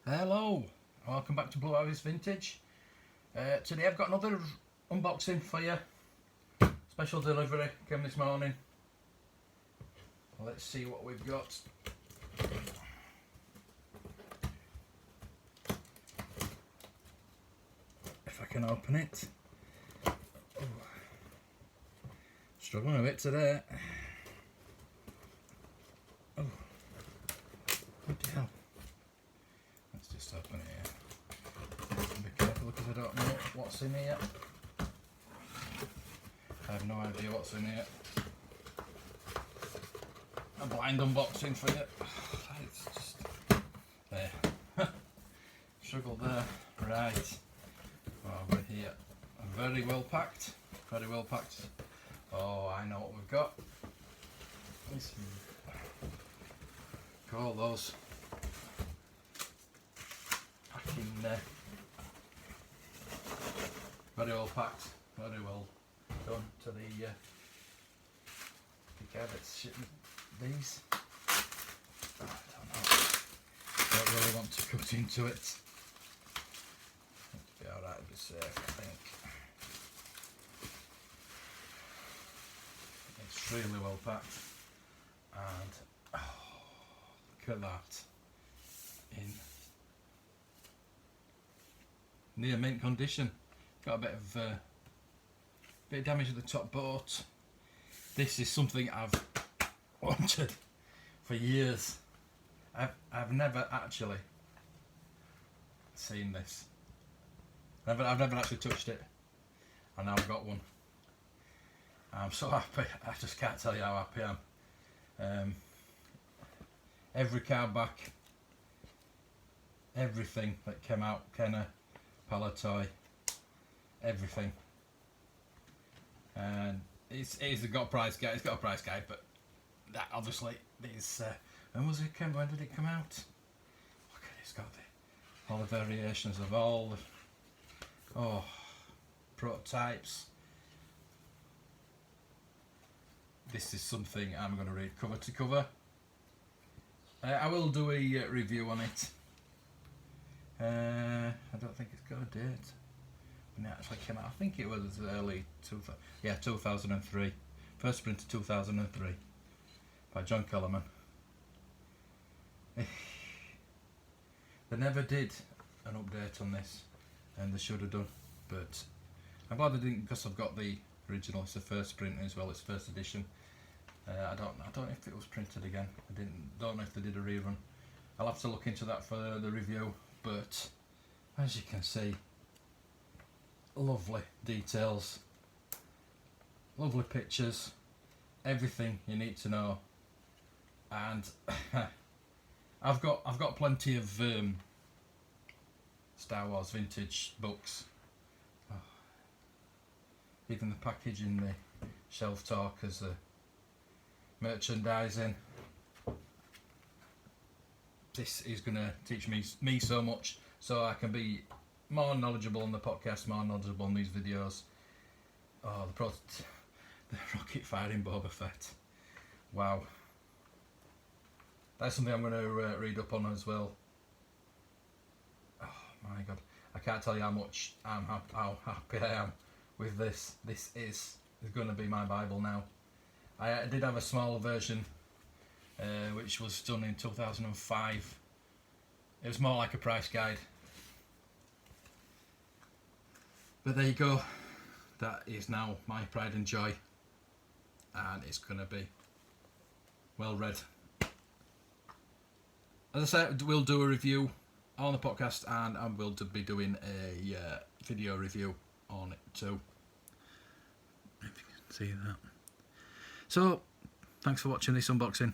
Hello, welcome back to Blue Hours Vintage. Today I've got another unboxing for you. Special delivery came this morning. Let's see what we've got. If I can open it. Oh. Struggling a bit today. Oh, what the hell? Let's just open it here. Be careful because I don't know what's in here. I have no idea what's in here. A blind unboxing for you. It's just there. Struggle there. Right. Over here. Very well packed. Very well packed. Oh, I know what we've got. Let's call those packing there. Very well packed. Very well done to the guy that's shipping these. Oh, I don't know. Don't really want to cut into it. It'll be alright, it'll be safe, I think. It's really well packed. And oh, look at that. In near mint condition. Got a bit of damage at the top, but this is something I've wanted for years. I've never actually seen this. I've never actually touched it, and now I've got one. I'm so happy. I just can't tell you how happy I am. Every card back, everything that came out, Kenner, Palatoy, everything. And it's got a price guide. It's got a price guide, but that obviously is. When was it? When did it come out? Look at it. It's got all the variations of all the prototypes. This is something I'm going to read cover to cover. I will do a review on it. I don't think it's got a date when it actually came out. I think it was early 2003. First printed 2003 by John Kellerman. They never did an update on this, and they should have done. But I'm glad they didn't, because I've got the original. It's the first print as well. It's first edition. I don't know if it was printed again. Don't know if they did a rerun. I'll have to look into that for the review. But as you can see, lovely details, lovely pictures, everything you need to know. And I've got plenty of Star Wars vintage books. Oh. Even the package in the shelf talk as the merchandising. This is going to teach me so much, so I can be more knowledgeable on the podcast, more knowledgeable on these videos. Oh, the rocket firing Boba Fett. Wow. That's something I'm going to read up on as well. Oh my god. I can't tell you how happy I am with this. This is going to be my Bible now. I did have a smaller version which was done in 2005. It was more like a price guide. But there you go. That is now my pride and joy. And it's going to be well read. As I said, we'll do a review on the podcast, and I will be doing a video review on it too. If you can see that. So, thanks for watching this unboxing.